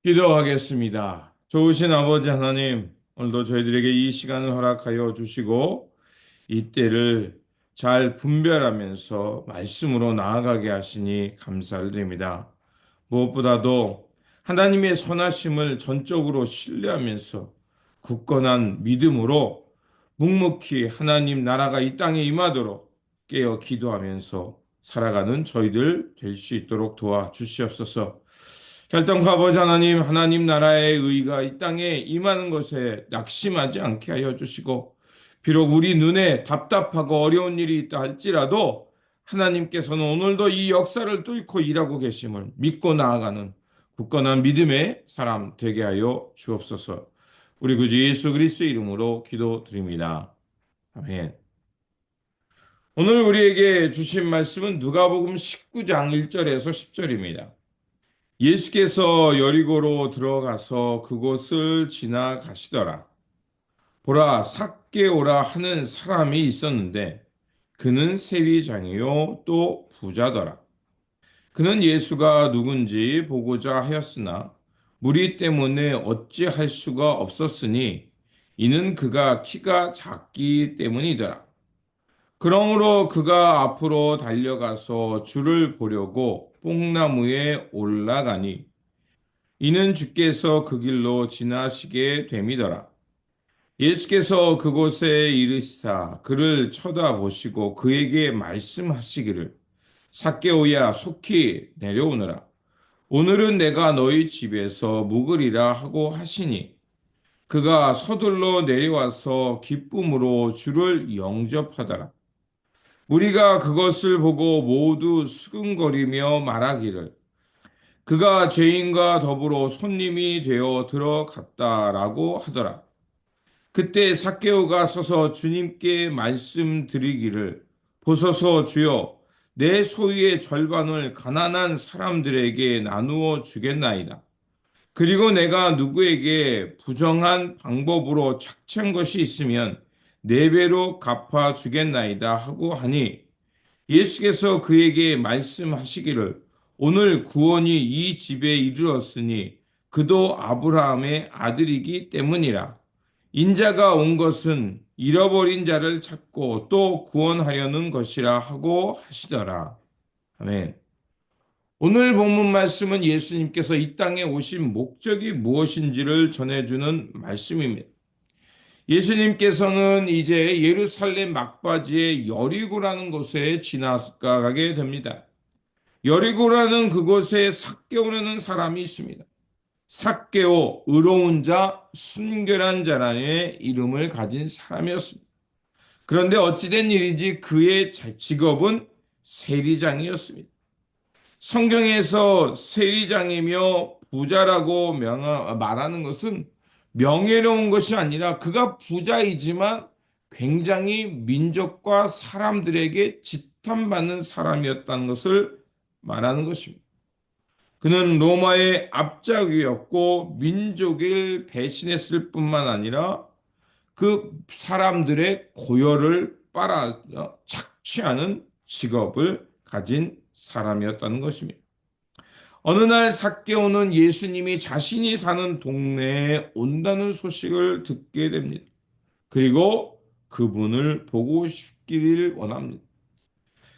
기도하겠습니다. 좋으신 아버지 하나님, 오늘도 저희들에게 이 시간을 허락하여 주시고, 이 때를 잘 분별하면서 말씀으로 나아가게 하시니 감사를 드립니다. 무엇보다도 하나님의 선하심을 전적으로 신뢰하면서 굳건한 믿음으로 묵묵히 하나님 나라가 이 땅에 임하도록 깨어 기도하면서 살아가는 저희들 될 수 있도록 도와주시옵소서. 결단코 아버지 하나님, 하나님 나라의 의가 이 땅에 임하는 것에 낙심하지 않게 하여 주시고, 비록 우리 눈에 답답하고 어려운 일이 있다 할지라도 하나님께서는 오늘도 이 역사를 뚫고 일하고 계심을 믿고 나아가는 굳건한 믿음의 사람 되게 하여 주옵소서. 우리 구주 예수 그리스도의 이름으로 기도드립니다. 아멘. 오늘 우리에게 주신 말씀은 누가복음 19장 1절에서 10절입니다. 예수께서 여리고로 들어가서 그곳을 지나가시더라. 보라, 삭개오라 하는 사람이 있었는데 그는 세리장이요 또 부자더라. 그는 예수가 누군지 보고자 하였으나 무리 때문에 어찌할 수가 없었으니 이는 그가 키가 작기 때문이더라. 그러므로 그가 앞으로 달려가서 주를 보려고 뽕나무에 올라가니 이는 주께서 그 길로 지나시게 됨이더라. 예수께서 그곳에 이르시사 그를 쳐다보시고 그에게 말씀하시기를 삭개오야 속히 내려오너라. 오늘은 내가 너희 집에서 묵으리라 하고 하시니 그가 서둘러 내려와서 기쁨으로 주를 영접하더라. 우리가 그것을 보고 모두 수근거리며 말하기를 그가 죄인과 더불어 손님이 되어 들어갔다라고 하더라. 그때 삭개오가 서서 주님께 말씀드리기를 보소서 주여 내 소유의 절반을 가난한 사람들에게 나누어 주겠나이다. 그리고 내가 누구에게 부정한 방법으로 착취한 것이 있으면 네 배로 갚아 주겠나이다 하고 하니 예수께서 그에게 말씀하시기를 오늘 구원이 이 집에 이르렀으니 그도 아브라함의 아들이기 때문이라. 인자가 온 것은 잃어버린 자를 찾고 또 구원하려는 것이라 하고 하시더라. 아멘. 오늘 본문 말씀은 예수님께서 이 땅에 오신 목적이 무엇인지를 전해주는 말씀입니다. 예수님께서는 이제 예루살렘 막바지의 여리고라는 곳에 지나가게 됩니다. 여리고라는 그곳에 삭개오라는 사람이 있습니다. 삭개오, 의로운 자, 순결한 자라는 이름을 가진 사람이었습니다. 그런데 어찌된 일인지 그의 직업은 세리장이었습니다. 성경에서 세리장이며 부자라고 말하는 것은 명예로운 것이 아니라 그가 부자이지만 굉장히 민족과 사람들에게 지탄받는 사람이었다는 것을 말하는 것입니다. 그는 로마의 압작이었고 민족을 배신했을 뿐만 아니라 그 사람들의 고열을 빨아 착취하는 직업을 가진 사람이었다는 것입니다. 어느 날 삭개오는 예수님이 자신이 사는 동네에 온다는 소식을 듣게 됩니다. 그리고 그분을 보고 싶기를 원합니다.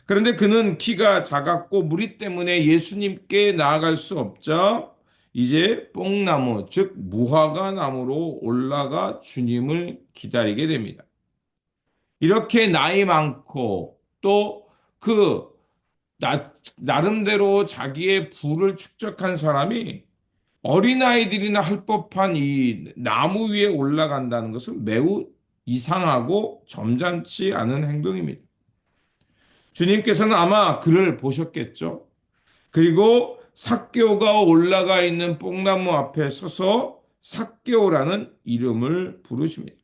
그런데 그는 키가 작았고 무리 때문에 예수님께 나아갈 수 없자 이제 뽕나무, 즉 무화과 나무로 올라가 주님을 기다리게 됩니다. 이렇게 나이 많고 또 그 나름대로 자기의 부를 축적한 사람이 어린아이들이나 할 법한 이 나무 위에 올라간다는 것은 매우 이상하고 점잖지 않은 행동입니다. 주님께서는 아마 그를 보셨겠죠. 그리고 삭개오가 올라가 있는 뽕나무 앞에 서서 삭개오라는 이름을 부르십니다.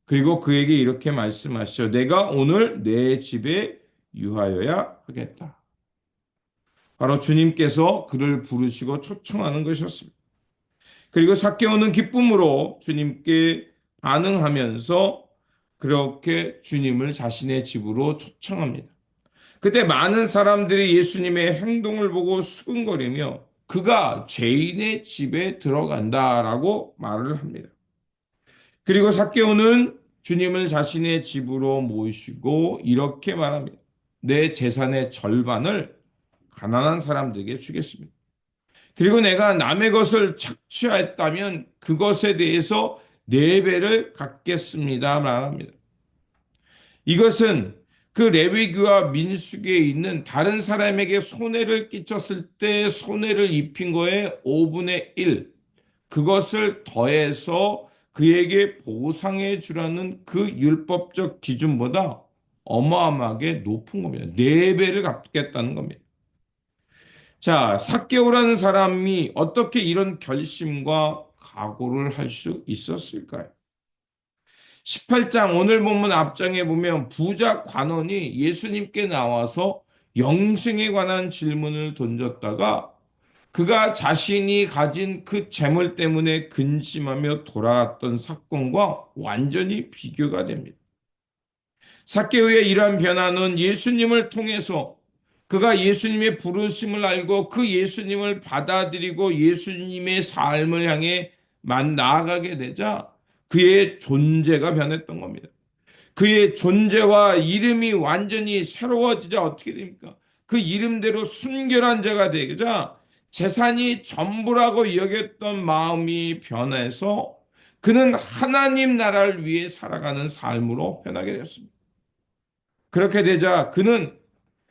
그리고 그에게 이렇게 말씀하시죠. 내가 오늘 내 집에 유하여야 하겠다. 바로 주님께서 그를 부르시고 초청하는 것이었습니다. 그리고 삭개오는 기쁨으로 주님께 반응하면서 그렇게 주님을 자신의 집으로 초청합니다. 그때 많은 사람들이 예수님의 행동을 보고 수근거리며 그가 죄인의 집에 들어간다라고 말을 합니다. 그리고 삭개오는 주님을 자신의 집으로 모시고 이렇게 말합니다. 내 재산의 절반을 가난한 사람들에게 주겠습니다. 그리고 내가 남의 것을 착취했다면 그것에 대해서 네 배를 갚겠습니다. 말합니다. 이것은 그 레위기와 민수기에 있는 다른 사람에게 손해를 끼쳤을 때 손해를 입힌 거에 5분의 1, 그것을 더해서 그에게 보상해 주라는 그 율법적 기준보다 어마어마하게 높은 겁니다. 네 배를 갚겠다는 겁니다. 자, 삭개오라는 사람이 어떻게 이런 결심과 각오를 할 수 있었을까요? 18장 오늘 본문 앞장에 보면 부자 관원이 예수님께 나와서 영생에 관한 질문을 던졌다가 그가 자신이 가진 그 재물 때문에 근심하며 돌아왔던 사건과 완전히 비교가 됩니다. 삭개오의 이러한 변화는 예수님을 통해서 그가 예수님의 부르심을 알고 그 예수님을 받아들이고 예수님의 삶을 향해 나아가게 되자 그의 존재가 변했던 겁니다. 그의 존재와 이름이 완전히 새로워지자 어떻게 됩니까? 그 이름대로 순결한 자가 되자 재산이 전부라고 여겼던 마음이 변해서 그는 하나님 나라를 위해 살아가는 삶으로 변하게 되었습니다. 그렇게 되자 그는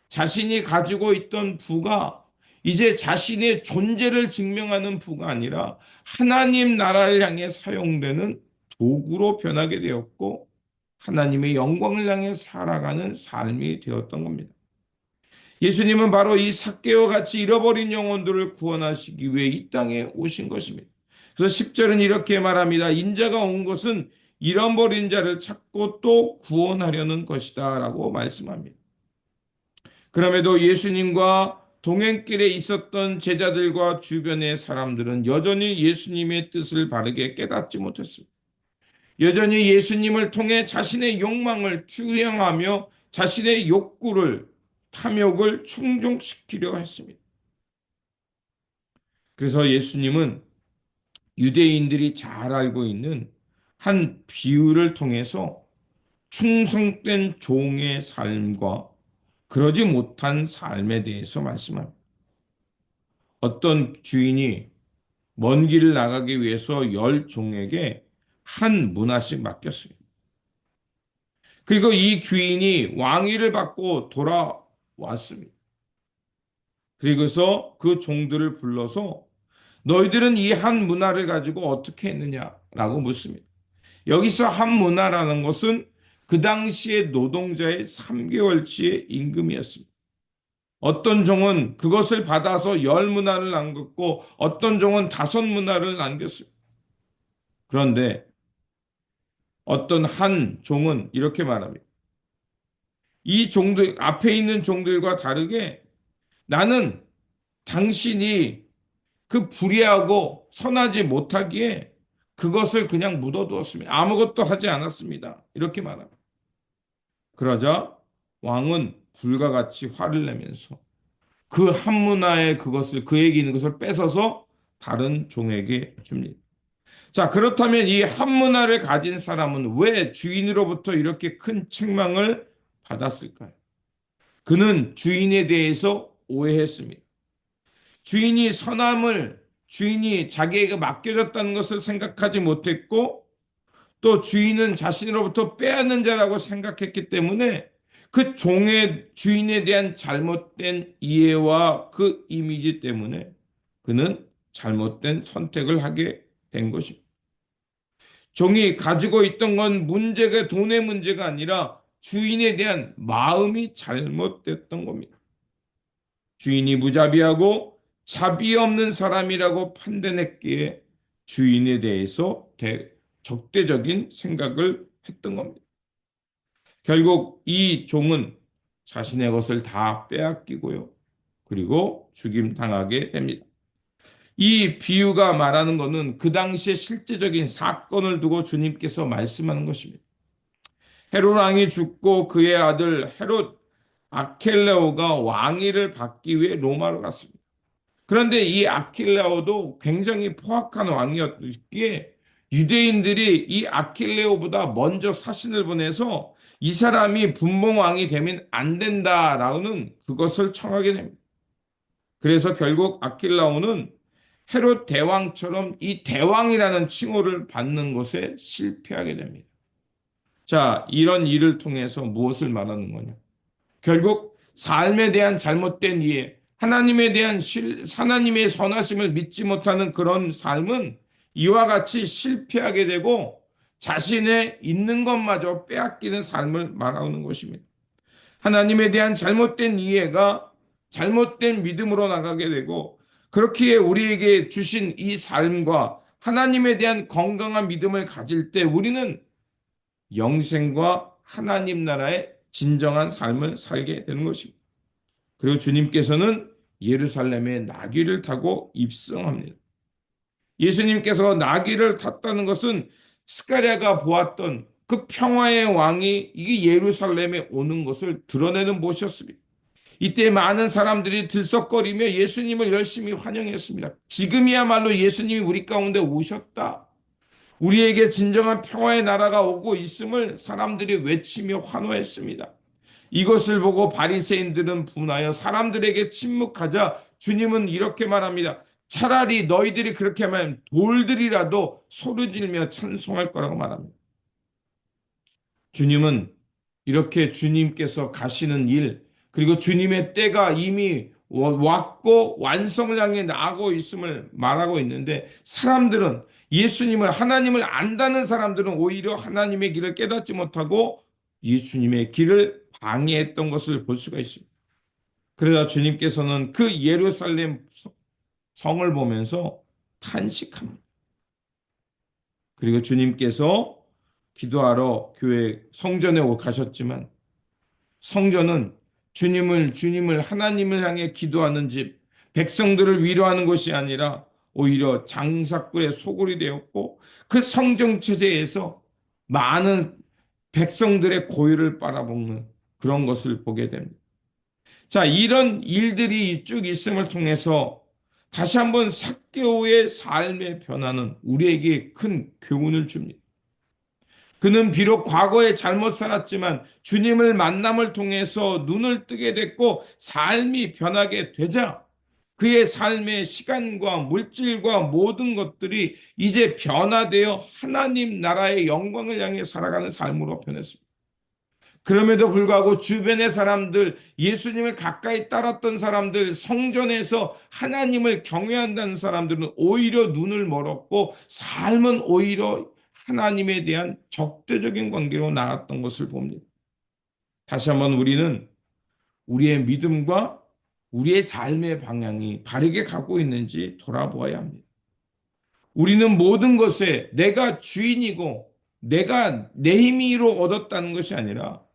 자신이 가지고 있던 부가 이제 자신의 존재를 증명하는 부가 아니라 하나님 나라를 향해 사용되는 도구로 변하게 되었고 하나님의 영광을 향해 살아가는 삶이 되었던 겁니다. 예수님은 바로 이 삭개와 같이 잃어버린 영혼들을 구원하시기 위해 이 땅에 오신 것입니다. 그래서 10절은 이렇게 말합니다. 인자가 온 것은 잃어버린 자를 찾고 또 구원하려는 것이다 라고 말씀합니다. 그럼에도 예수님과 동행길에 있었던 제자들과 주변의 사람들은 여전히 예수님의 뜻을 바르게 깨닫지 못했습니다. 여전히 예수님을 통해 자신의 욕망을 투영하며 자신의 욕구를, 탐욕을 충족시키려 했습니다. 그래서 예수님은 유대인들이 잘 알고 있는 한 비유를 통해서 충성된 종의 삶과 그러지 못한 삶에 대해서 말씀합니다. 어떤 주인이 먼 길을 나가기 위해서 10종에게 한 문화씩 맡겼습니다. 그리고 이 귀인이 왕위를 받고 돌아왔습니다. 그리고서 그 종들을 불러서 너희들은 이 한 문화를 가지고 어떻게 했느냐라고 묻습니다. 여기서 한 문화라는 것은 그 당시에 노동자의 3개월치의 임금이었습니다. 어떤 종은 그것을 받아서 10문화를 남겼고 어떤 종은 5문화를 남겼습니다. 그런데 어떤 한 종은 이렇게 말합니다. 이 종들, 앞에 있는 종들과 다르게 나는 당신이 그 불의하고 선하지 못하기에 그것을 그냥 묻어두었습니다. 아무것도 하지 않았습니다. 이렇게 말합니다. 그러자 왕은 불과 같이 화를 내면서 그 한 문화의 그것을 그에게 있는 것을 뺏어서 다른 종에게 줍니다. 자, 그렇다면 이 한 문화를 가진 사람은 왜 주인으로부터 이렇게 큰 책망을 받았을까요? 그는 주인에 대해서 오해했습니다. 주인이 선함을 주인이 자기에게 맡겨졌다는 것을 생각하지 못했고 또 주인은 자신으로부터 빼앗는 자라고 생각했기 때문에 그 종의 주인에 대한 잘못된 이해와 그 이미지 때문에 그는 잘못된 선택을 하게 된 것입니다. 종이 가지고 있던 건 문제가 돈의 문제가 아니라 주인에 대한 마음이 잘못됐던 겁니다. 주인이 무자비하고 자비 없는 사람이라고 판단했기에 주인에 대해서 적대적인 생각을 했던 겁니다. 결국 이 종은 자신의 것을 다 빼앗기고요. 그리고 죽임 당하게 됩니다. 이 비유가 말하는 것은 그 당시의 실제적인 사건을 두고 주님께서 말씀하는 것입니다. 헤롯 왕이 죽고 그의 아들 헤롯 아켈레오가 왕위를 받기 위해 로마로 갔습니다. 그런데 이 아킬레오도 굉장히 포악한 왕이었기에 유대인들이 이 아킬레오보다 먼저 사신을 보내서 이 사람이 분봉왕이 되면 안 된다라는 그것을 청하게 됩니다. 그래서 결국 아킬라오는 헤롯 대왕처럼 이 대왕이라는 칭호를 받는 것에 실패하게 됩니다. 자, 이런 일을 통해서 무엇을 말하는 거냐? 결국 삶에 대한 잘못된 이해, 하나님에 대한 하나님의 선하심을 믿지 못하는 그런 삶은 이와 같이 실패하게 되고 자신의 있는 것마저 빼앗기는 삶을 말하는 것입니다. 하나님에 대한 잘못된 이해가 잘못된 믿음으로 나가게 되고 그렇기에 우리에게 주신 이 삶과 하나님에 대한 건강한 믿음을 가질 때 우리는 영생과 하나님 나라의 진정한 삶을 살게 되는 것입니다. 그리고 주님께서는 예루살렘에 나귀를 타고 입성합니다. 예수님께서 나귀를 탔다는 것은 스가랴가 보았던 그 평화의 왕이 이게 예루살렘에 오는 것을 드러내는 것이었습니다. 이때 많은 사람들이 들썩거리며 예수님을 열심히 환영했습니다. 지금이야말로 예수님이 우리 가운데 오셨다. 우리에게 진정한 평화의 나라가 오고 있음을 사람들이 외치며 환호했습니다. 이것을 보고 바리새인들은 분하여 사람들에게 침묵하자 주님은 이렇게 말합니다. 차라리 너희들이 그렇게 하면 돌들이라도 소리지르며 찬송할 거라고 말합니다. 주님은 이렇게 주님께서 가시는 일, 그리고 주님의 때가 이미 왔고 완성을 향해 나아가고 있음을 말하고 있는데 사람들은 예수님을 하나님을 안다는 사람들은 오히려 하나님의 길을 깨닫지 못하고 예수님의 길을 방해했던 것을 볼 수가 있습니다. 그러다 주님께서는 그 예루살렘 성을 보면서 탄식합니다. 그리고 주님께서 기도하러 교회 성전에 가셨지만 성전은 주님을 하나님을 향해 기도하는 집, 백성들을 위로하는 것이 아니라 오히려 장사꾼의 소굴이 되었고 그 성전 체제에서 많은 백성들의 고유를 빨아먹는 그런 것을 보게 됩니다. 자, 이런 일들이 쭉 있음을 통해서 다시 한번 삭개오의 삶의 변화는 우리에게 큰 교훈을 줍니다. 그는 비록 과거에 잘못 살았지만 주님을 만남을 통해서 눈을 뜨게 됐고 삶이 변하게 되자 그의 삶의 시간과 물질과 모든 것들이 이제 변화되어 하나님 나라의 영광을 향해 살아가는 삶으로 변했습니다. 그럼에도 불구하고 주변의 사람들, 예수님을 가까이 따랐던 사람들, 성전에서 하나님을 경외한다는 사람들은 오히려 눈을 멀었고 삶은 오히려 하나님에 대한 적대적인 관계로 나았던 것을 봅니다. 다시 한번 우리는 우리의 믿음과 우리의 삶의 방향이 바르게 가고 있는지 돌아보아야 합니다. 우리는 모든 것에 내가 주인이고 내가 내 힘으로 얻었다는 것이 아니라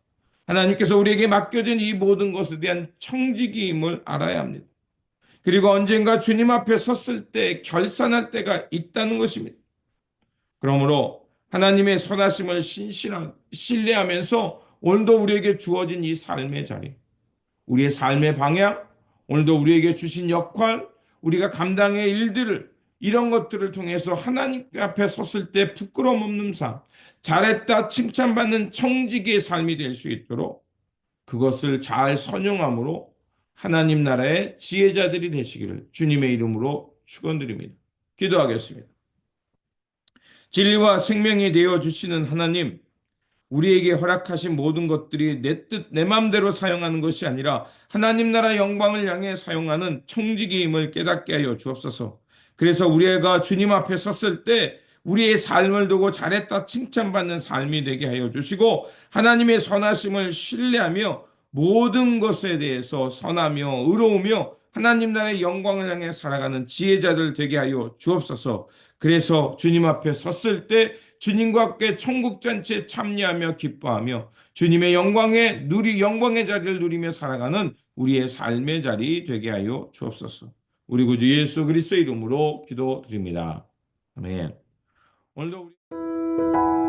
하나님께서 우리에게 맡겨진 이 모든 것에 대한 청지기임을 알아야 합니다. 그리고 언젠가 주님 앞에 섰을 때 결산할 때가 있다는 것입니다. 그러므로 하나님의 선하심을 신뢰하면서 오늘도 우리에게 주어진 이 삶의 자리, 우리의 삶의 방향, 오늘도 우리에게 주신 역할, 우리가 감당의 일들을 이런 것들을 통해서 하나님 앞에 섰을 때 부끄러움 없는 삶, 잘했다 칭찬받는 청지기의 삶이 될 수 있도록 그것을 잘 선용함으로 하나님 나라의 지혜자들이 되시기를 주님의 이름으로 축원드립니다. 기도하겠습니다. 진리와 생명이 되어 주시는 하나님, 우리에게 허락하신 모든 것들이 내 뜻, 내 마음대로 사용하는 것이 아니라 하나님 나라 영광을 향해 사용하는 청지기임을 깨닫게 하여 주옵소서. 그래서 우리가 주님 앞에 섰을 때 우리의 삶을 두고 잘했다 칭찬받는 삶이 되게 하여 주시고 하나님의 선하심을 신뢰하며 모든 것에 대해서 선하며 의로우며 하나님 나라의 영광을 향해 살아가는 지혜자들 되게 하여 주옵소서. 그래서 주님 앞에 섰을 때 주님과 함께 천국 잔치에 참여하며 기뻐하며 주님의 영광의 자리를 누리며 살아가는 우리의 삶의 자리 되게 하여 주옵소서. 우리 구주 예수 그리스도의 이름으로 기도드립니다. 아멘. 오늘도 우리